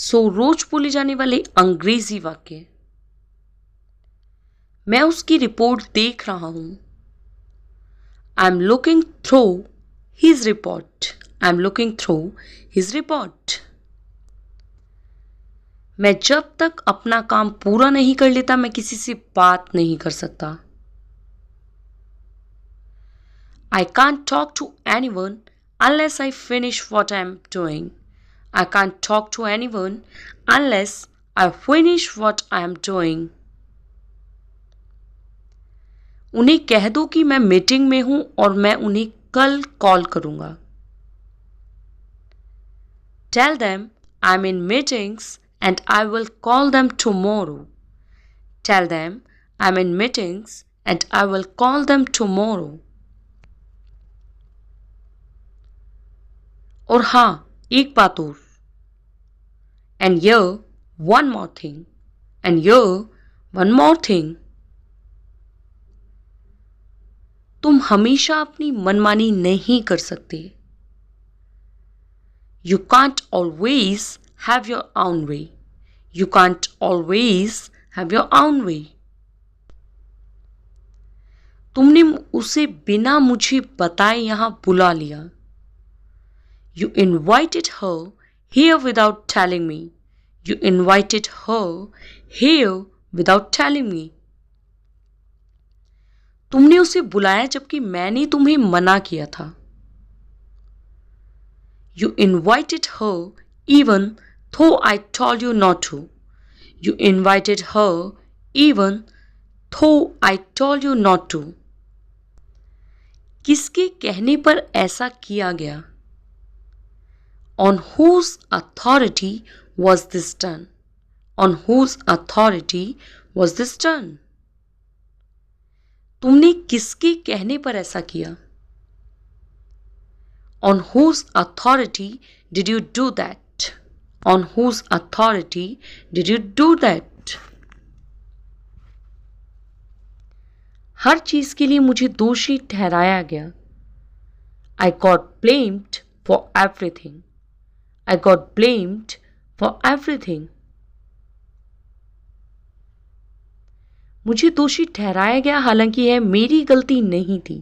सो रोज बोले जाने वाले अंग्रेजी वाक्य। मैं उसकी रिपोर्ट देख रहा हूं। I am looking through his report. I am looking through his report. मैं जब तक अपना काम पूरा नहीं कर लेता मैं किसी से बात नहीं कर सकता। I can't talk to anyone unless I finish what I'm doing. I can't talk to anyone unless I finish what I'm doing. उन्हें कह दो कि मैं मीटिंग में हूं और मैं उन्हें कल कॉल करूंगा। Tell them I'm in meetings and I will call them tomorrow. Tell them I'm in meetings and I will call them tomorrow. और हाँ, एक बात और। And here, one more thing. And here, one more thing. तुम हमेशा अपनी मनमानी नहीं कर सकते। You can't always have your own way. You can't always have your own way. तुमने उसे बिना मुझे बताए यहां बुला लिया। You invited her here without telling me. You invited her here without telling me. तुमने उसे बुलाया जबकि मैंने तुम्हें मना किया था। You invited her even though I told you not to. You invited her even though I told you not to. किसके कहने पर ऐसा किया गया? On whose authority was this done? On whose authority was this done? तुमने किसके कहने पर ऐसा किया? On whose authority did you do that? On whose authority did you do that? हर चीज के लिए मुझे दोषी ठहराया गया। I got blamed for everything. I got blamed for everything. मुझे दोषी ठहराया गया हालांकि यह मेरी गलती नहीं थी।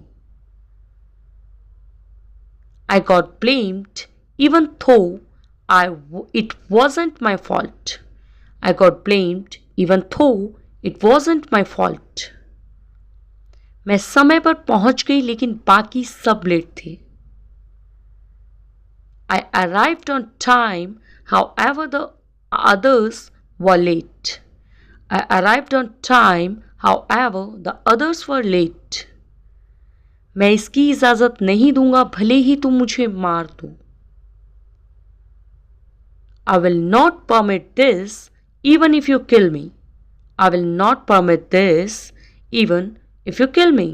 I got blamed even though it wasn't my fault. I got blamed even though it wasn't my fault. मैं समय पर पहुंच गई लेकिन बाकी सब लेट थे। I arrived on time, however the others were late. I arrived on time, however the others were late. मैं इसकी इजाजत नहीं दूंगा भले ही तुम मुझे मार दो। I will not permit this even if you kill me. I will not permit this even if you kill me.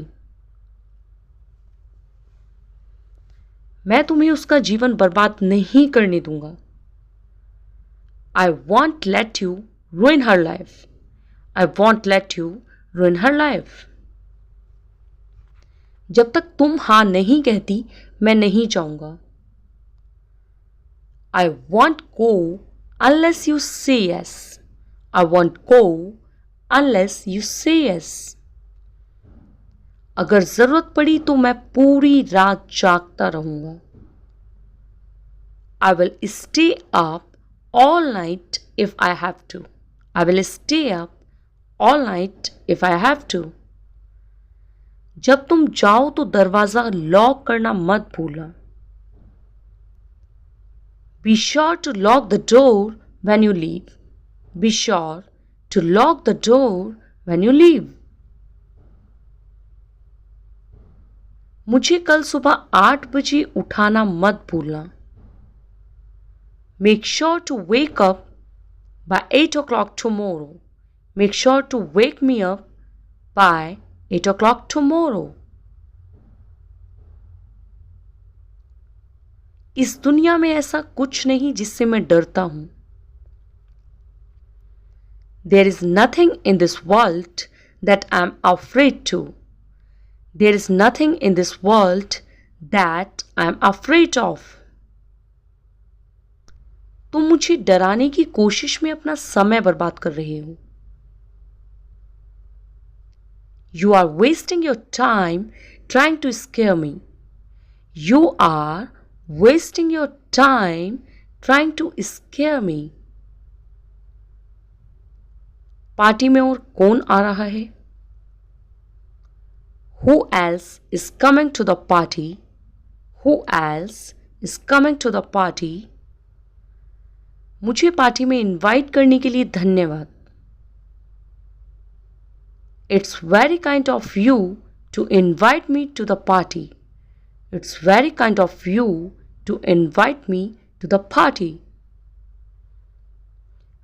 मैं तुम्हें उसका जीवन बर्बाद नहीं करने दूंगा। I won't let you ruin her life. I won't let you ruin her life. जब तक तुम हाँ नहीं कहती मैं नहीं जाऊंगा। I won't go unless you say yes. I won't go unless you say yes. अगर जरूरत पड़ी तो मैं पूरी रात जागता रहूंगा। I will stay up all night if I have to. I will stay up all night if I have to. जब तुम जाओ तो दरवाजा लॉक करना मत भूलना। Be sure to lock the door when you leave. Be sure to lock the door when you leave. मुझे कल सुबह 8 बजे उठाना मत भूलना। Make sure to wake up by 8 o'clock tomorrow. Make sure to wake me up by 8 o'clock tomorrow. इस दुनिया में ऐसा कुछ नहीं जिससे मैं डरता हूं। There is nothing in this world that I am afraid to. There is nothing in this world that I am afraid of. तुम मुझे डराने की कोशिश में अपना समय बर्बाद कर रहे हो. You are wasting your time trying to scare me. You are wasting your time trying to scare me. Party में और कौन आ रहा है? Who else is coming to the party? Who else is coming to the party? मुझे party में invite करने के लिए धन्यवाद. It's very kind of you to invite me to the party. It's very kind of you to invite me to the party.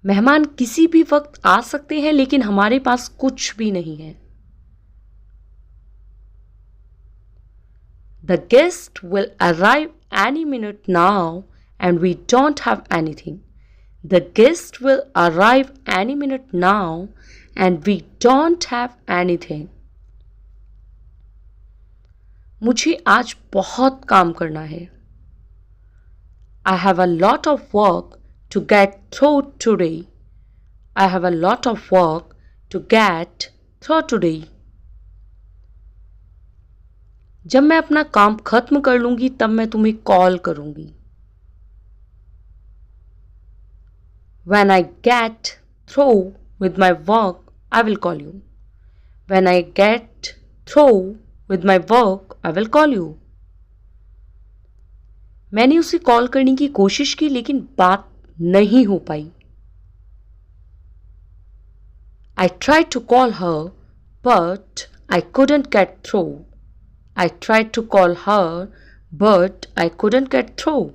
मेहमान किसी भी वक्त आ सकते हैं लेकिन हमारे पास कुछ भी नहीं है. The guest will arrive any minute now and we don't have anything. The guest will arrive any minute now and we don't have anything. मुझे आज बहुत काम करना है. I have a lot of work to get through today. I have a lot of work to get through today. जब मैं अपना काम खत्म कर लूंगी तब मैं तुम्हें कॉल करूंगी. When I get through with my work, I will call you. When I get through with my work, I will call you. मैंने उसे कॉल करने की कोशिश की लेकिन बात नहीं हो पाई. I tried to call her, but I couldn't get through. I tried to call her, but I couldn't get through.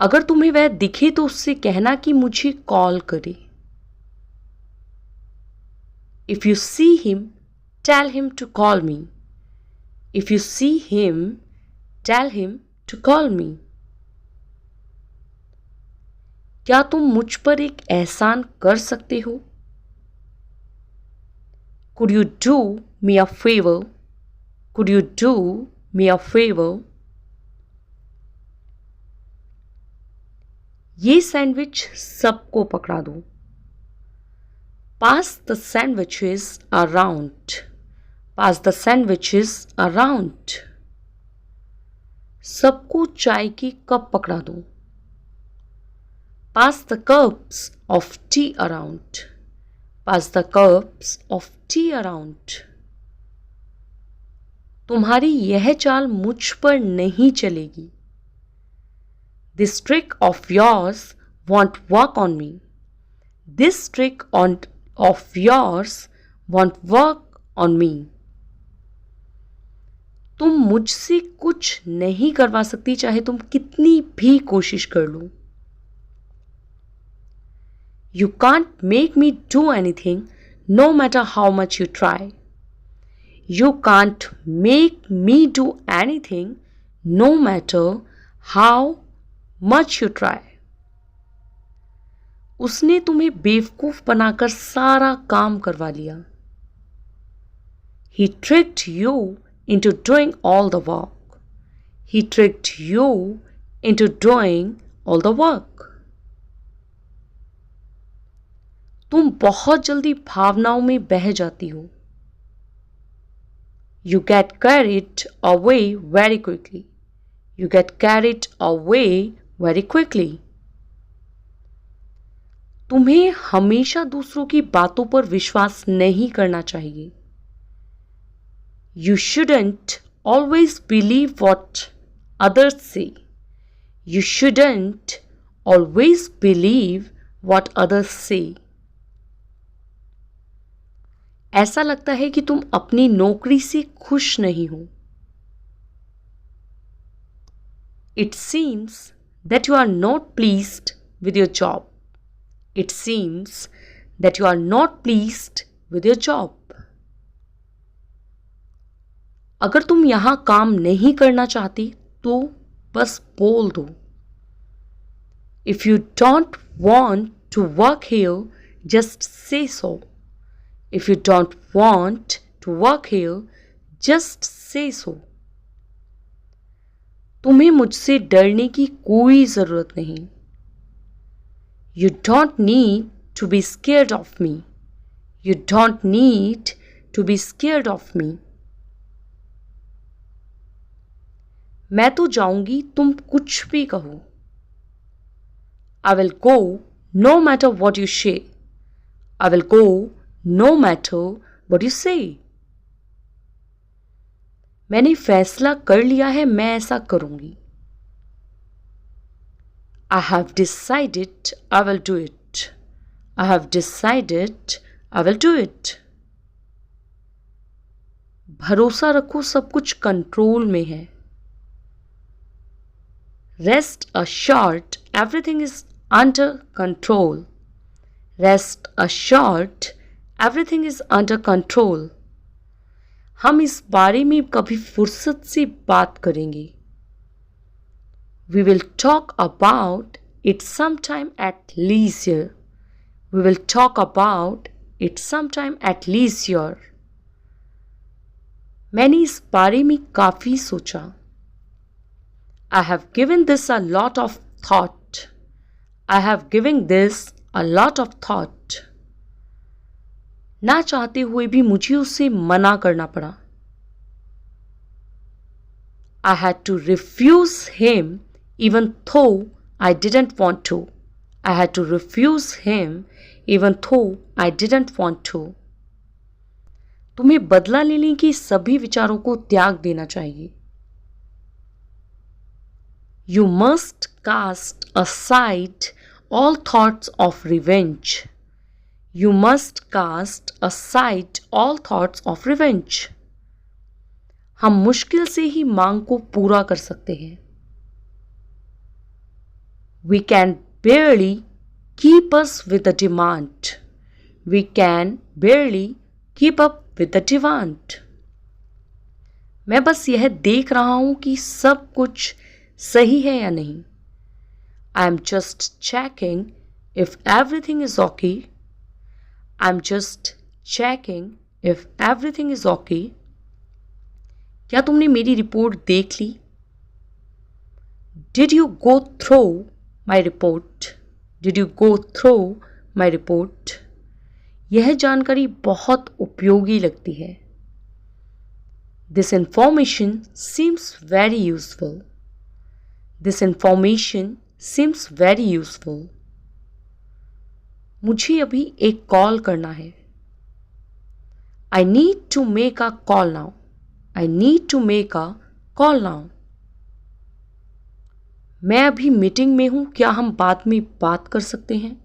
अगर तुम्हें वह दिखे तो उससे कहना कि मुझे कॉल करे. If you see him, tell him to call me. If you see him, tell him to call me. क्या तुम मुझ पर एक एहसान कर सकते हो? Could you do me a favor? Could you do me a favor? ये सैंडविच सबको पकड़ा दो. Pass the sandwiches around. Pass the sandwiches around. सबको चाय की कप पकड़ा दो. Pass the cups of tea around. Pass the cups of tea around. तुम्हारी यह चाल मुझ पर नहीं चलेगी. This trick of yours won't work on me. This trick of yours won't work on me. तुम मुझसे कुछ नहीं करवा सकती चाहे तुम कितनी भी कोशिश कर लो. You can't make me do anything no matter how much you try. You can't make me do anything no matter how much you try. उसने तुम्हें बेवकूफ बनाकर सारा काम करवा लिया. He tricked you into doing all the work. He tricked you into doing all the work. तुम बहुत जल्दी भावनाओं में बह जाती हो. You get carried away very quickly. You get carried away very quickly. तुम्हें हमेशा दूसरों की बातों पर विश्वास नहीं करना चाहिए. You shouldn't always believe what others say. You shouldn't always believe what others say. ऐसा लगता है कि तुम अपनी नौकरी से खुश नहीं हो. It seems that you are not pleased with your job. It seems that you are not pleased with your job. अगर तुम यहां काम नहीं करना चाहती तो बस बोल दो. If you don't want to work here, just say so. If you don't want to work here, just say so. तुम्हें मुझसे डरने की कोई जरूरत नहीं. You don't need to be scared of me. You don't need to be scared of me. मैं तो जाऊंगी तुम कुछ भी कहो. I will go no matter what you say. I will go no matter what you say. मैंने फैसला कर लिया है मैं ऐसा करूंगी. I have decided I will do it. I have decided I will do it. भरोसा रखो सब कुछ कंट्रोल में है. Rest assured everything is under control. Rest assured everything is under control. हम इस बारे में कभी फुर्सत से बात करेंगे. We will talk about it sometime at leisure. We will talk about it sometime at leisure. मैंने इस बारे में काफी सोचा. I have given this a lot of thought. I have given this a lot of thought. ना चाहते हुए भी मुझे उसे मना करना पड़ा. I had to refuse him even though I didn't want to. I had to refuse him even though I didn't want to. तुम्हें बदला लेने की सभी विचारों को त्याग देना चाहिए. You must cast aside all thoughts of revenge. You must cast aside all thoughts of revenge. हम मुश्किल से ही मांग को पूरा कर सकते हैं. We can barely keep us with the demand. We can barely keep up with the demand. मैं बस यह देख रहा हूं कि सब कुछ सही है या नहीं. I am just checking if everything is okay. I am just checking if everything is okay. क्या तुमने मेरी रिपोर्ट देख ली? Did you go through my report? Did you go through my report? यह जानकारी बहुत उपयोगी लगती है. This information seems very useful. This information seems very useful. मुझे अभी एक कॉल करना है. I need to make a call now. I need to make a call now. मैं अभी मीटिंग में हूं, क्या हम बाद में बात कर सकते हैं?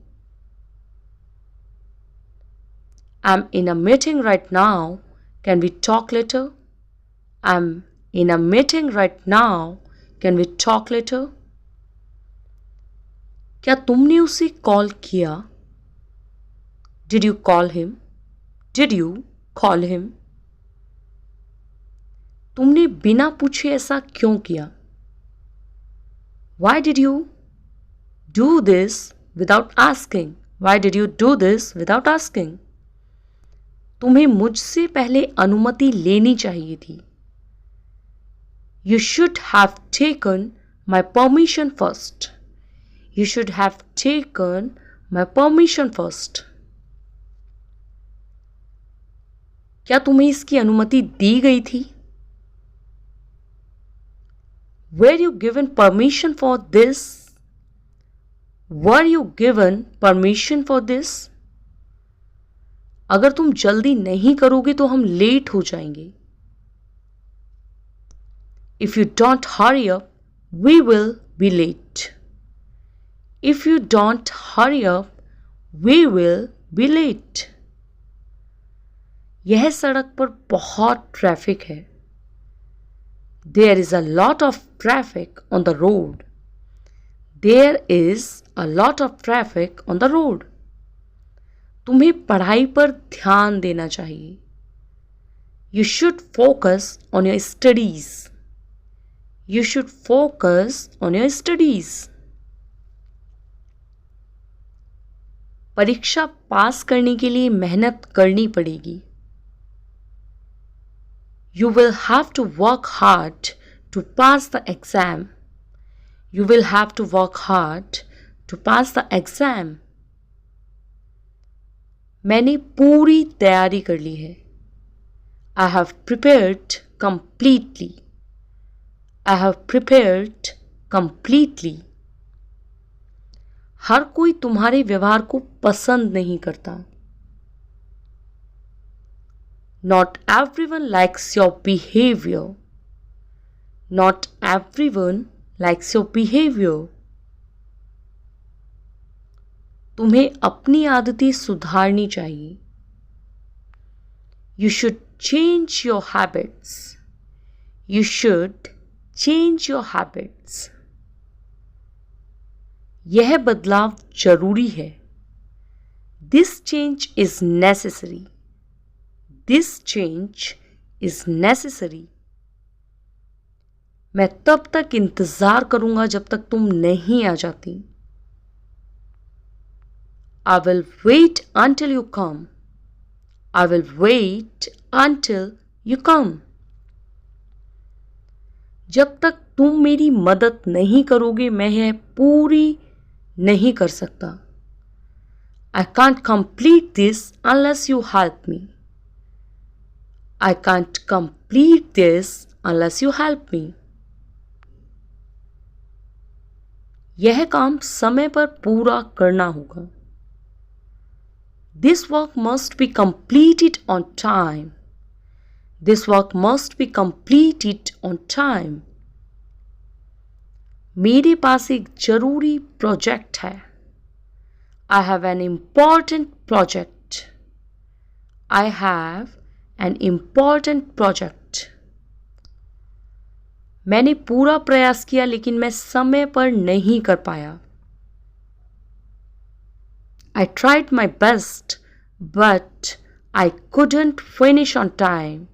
I'm in a meeting right now. Can we talk later? I'm in a meeting right now. Can we talk later? क्या तुमने उसे कॉल किया? Did you call him? Did you call him? तुमने बिना पूछे ऐसा क्यों किया? Why did you do this without asking? Why did you do this without asking? तुम्हें मुझसे पहले अनुमति लेनी चाहिए थी. You should have taken my permission first. You should have taken my permission first. क्या तुम्हें इसकी अनुमति दी गई थी? Were you given permission for this? Were you given permission for this? अगर तुम जल्दी नहीं करोगे तो हम लेट हो जाएंगे. If you don't hurry up, we will be late. If you don't hurry up, we will be late. यह सड़क पर बहुत ट्रैफिक है. There is a lot of traffic on the road. There is a lot of traffic on the road. तुम्हें पढ़ाई पर ध्यान देना चाहिए. You should focus on your studies. You should focus on your studies. परीक्षा पास करने के लिए मेहनत करनी पड़ेगी. You will have to work hard to pass the exam. You will have to work hard to pass the exam. मैंने पूरी तैयारी कर ली है. I have prepared completely. I have prepared completely. हर कोई तुम्हारे व्यवहार को पसंद नहीं करता. Not everyone likes your behavior. Not everyone likes your behavior. तुम्हें अपनी आदतें सुधारनी चाहिए. You should change your habits. You should change your habits. यह बदलाव जरूरी है. This change is necessary. This change is necessary. मैं तब तक इंतजार करूंगा जब तक तुम नहीं आ जाती. I will wait until you come. I will wait until you come. जब तक तुम मेरी मदद नहीं करोगे मैं यह पूरी नहीं कर सकता. I can't complete this unless you help me. I can't complete this unless you help me. यह काम समय पर पूरा करना होगा. This work must be completed on time. This work must be completed on time. मेरे पास एक जरूरी प्रोजेक्ट है. I have an important project. I have an important project. मैंने पूरा प्रयास किया लेकिन मैं समय पर नहीं कर पाया. I tried my best, but I couldn't finish on time.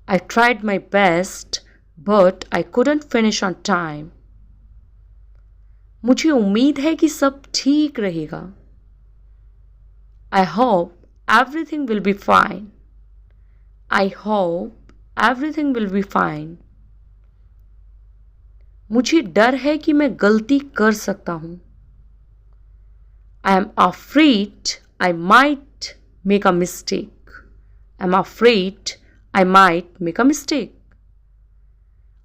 I tried my best, but I couldn't finish on time. मुझे उम्मीद है कि सब ठीक रहेगा. I hope everything will be fine. I hope everything will be fine. मुझे डर है कि मैं गलती कर सकता हूं. I am afraid I might make a mistake. I'm afraid I might make a mistake.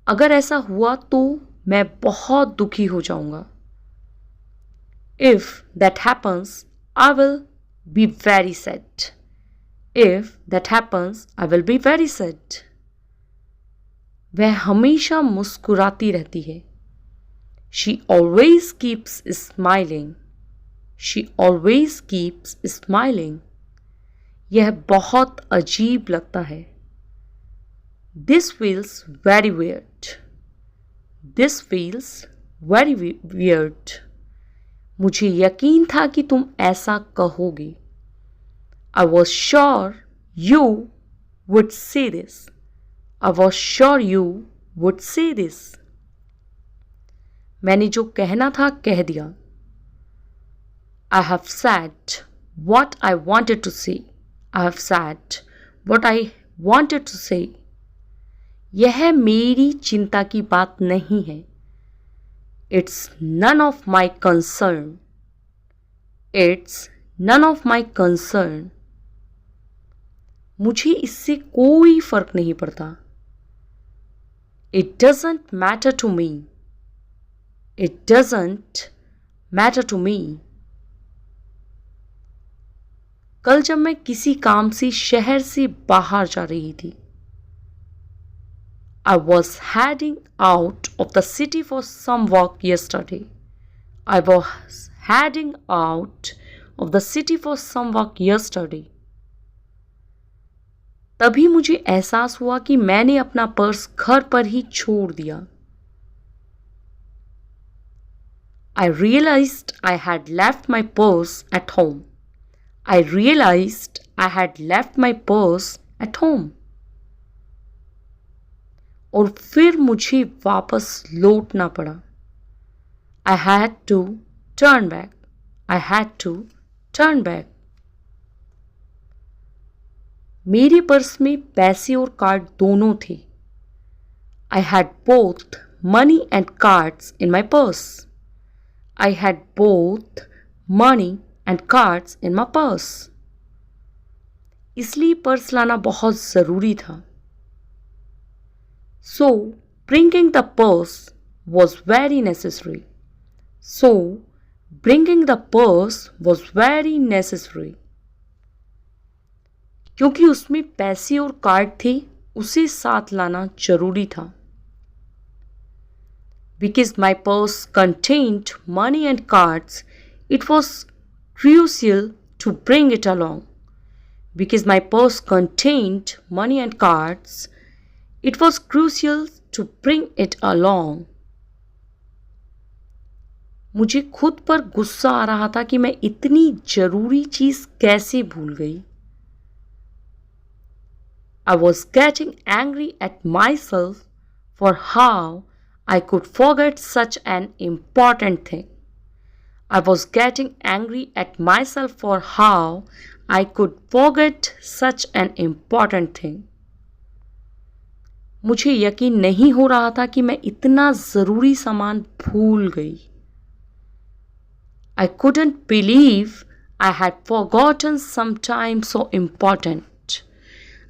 अगर ऐसा हुआ तो मैं बहुत दुखी हो जाऊंगा. If that happens, I will be very sad. If that happens, I will be very sad. वह हमेशा मुस्कुराती रहती है. She always keeps smiling. She always keeps smiling. यह बहुत अजीब लगता है. This feels very weird. This feels very weird. मुझे यकीन था कि तुम ऐसा कहोगे. I was sure you would say this. I was sure you would say this. मैंने जो कहना था कह दिया. I have said what I wanted to say. I have said what I wanted to say. यह मेरी चिंता की बात नहीं है. It's none of my concern. It's none of my concern. मुझे इससे कोई फर्क नहीं पड़ता. It doesn't matter to me. It doesn't matter to me. कल जब मैं किसी काम से शहर से बाहर जा रही थी. I was heading out of the city for some work yesterday. I was heading out of the city for some work yesterday. तभी मुझे एहसास हुआ कि मैंने अपना पर्स घर पर ही छोड़ दिया. I realized I had left my purse at home. I realized I had left my purse at home. और फिर मुझे वापस लौटना पड़ा. I had to turn back. I had to turn back. मेरे पर्स में पैसे और कार्ड दोनों थे. I had both money and cards in my purse. I had both money and cards in my purse. इसलिए पर्स लाना बहुत ज़रूरी था. So, bringing the purse was very necessary. So, bringing the purse was very necessary. क्योंकि उसमें पैसे और card थे, उसे साथ लाना जरूरी था. Because my purse contained money and cards, it was crucial to bring it along. Because my purse contained money and cards, it was crucial to bring it along. मुझे खुद पर गुस्सा आ रहा था कि मैं इतनी जरूरी चीज कैसे भूल गई. I was getting angry at myself for how I could forget such an important thing. I was getting angry at myself for how I could forget such an important thing. मुझे यकीन नहीं हो रहा था कि मैं इतना ज़रूरी सामान भूल गई. I couldn't believe I had forgotten sometime so important.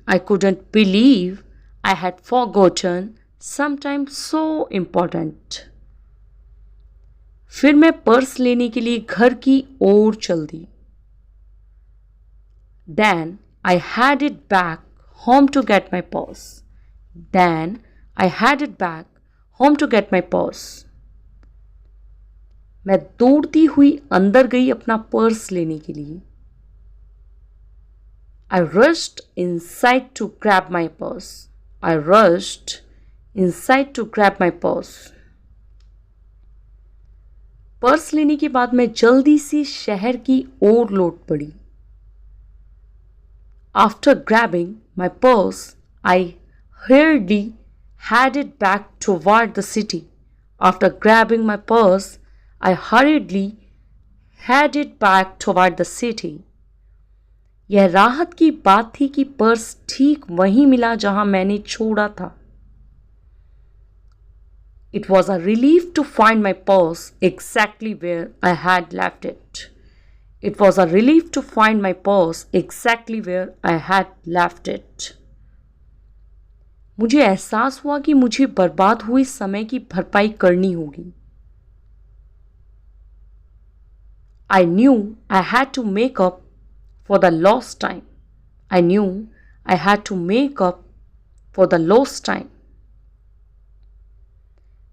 I couldn't believe I had forgotten sometime so important. फिर मैं पर्स लेने के लिए घर की ओर चल दी. Then I headed back home to get my purse. Then I headed back home to get my purse. मैं दौड़ती हुई अंदर गई अपना पर्स लेने के लिए. I rushed inside to grab my purse. I rushed inside to grab my purse. Purse लेने के बाद मैं जल्दी से शहर की ओर लौट पड़ी. After grabbing my purse, I hurriedly headed back toward the city. After grabbing my purse, I hurriedly headed back toward the city. यह राहत की बात थी कि पर्स ठीक वहीं मिला जहां मैंने छोड़ा था. It was a relief to find my purse exactly where I had left it. It was a relief to find my purse exactly where I had left it. मुझे एहसास हुआ कि मुझे बर्बाद हुए समय की भरपाई करनी होगी. I knew I had to make up for the lost time. I knew I had to make up for the lost time.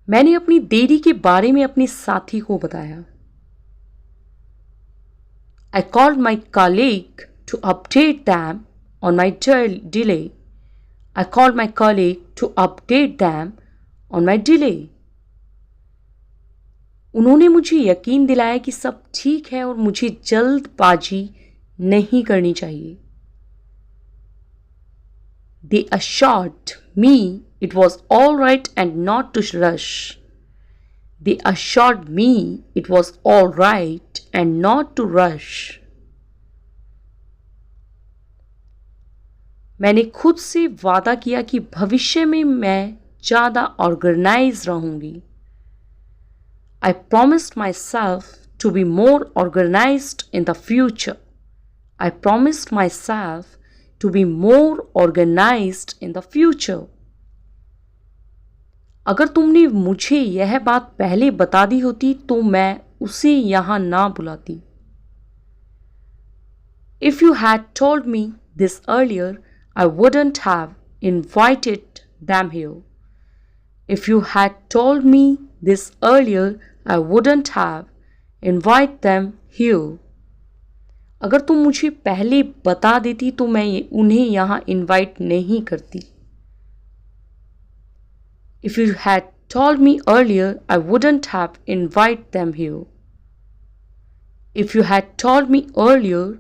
मैंने अपनी देरी के बारे में अपने साथी को बताया. I called my colleague to update them on my delay. I called my colleague to update them on my delay. उन्होंने मुझे यकीन दिलाया कि सब ठीक है और मुझे जल्दबाजी नहीं करनी चाहिए. They assured me it was all right and not to rush. They assured me it was all right and not to rush. मैंने खुद से वादा किया कि भविष्य में मैं ज़्यादा ऑर्गेनाइज रहूंगी. I promised myself to be more organized in the future. I promised myself to be more organized in the future. अगर तुमने मुझे यह बात पहले बता दी होती तो मैं उसे यहां ना बुलाती. If you had told me this earlier, I wouldn't have invited them here. If you had told me this earlier, I wouldn't have invited them here. अगर तुम मुझे पहले बता देती तो मैं उन्हें यहाँ इनवाइट नहीं करती. If you had told me earlier, I wouldn't have invited them here. If you had told me earlier,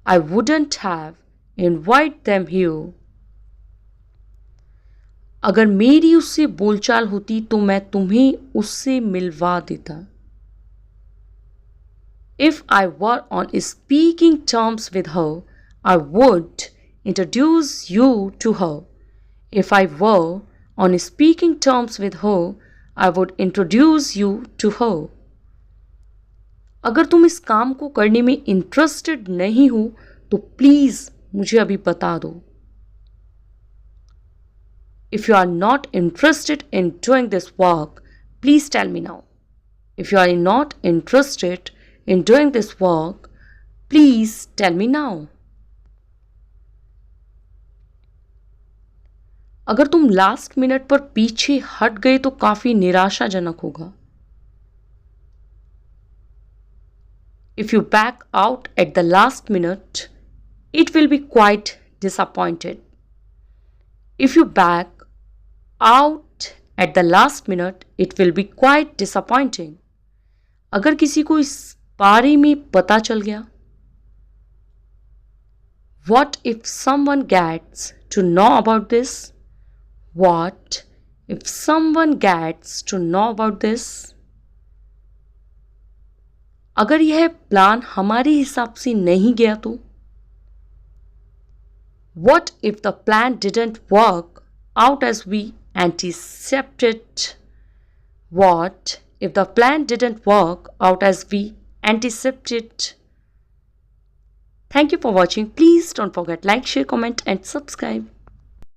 I wouldn't have invited them here. अगर मेरी उससे बोलचाल होती तो मैं तुम्हें उससे मिलवा देता. If I were on speaking terms with her, I would introduce you to her. If I were on speaking terms with her, I would introduce you to her. अगर तुम इस काम को करने में इंटरेस्टेड नहीं हो तो प्लीज मुझे अभी बता दो. If you are not interested in doing this work, please tell me now. If you are not interested in doing this work, please tell me now. अगर तुम लास्ट मिनट पर पीछे हट गए तो काफी निराशाजनक होगा. If you back out at the last minute, it will be quite disappointed. If you back out at the last minute, it will be quite disappointing. अगर किसी को इस बारे में पता चल गया. What if someone gets to know about this? What if someone gets to know about this? अगर यह प्लान हमारे हिसाब से नहीं गया तो. What if the plan didn't work out as we anticipated? What if the plan didn't work out as we anticipated? Thank you for watching. Please don't forget like, share, comment and subscribe.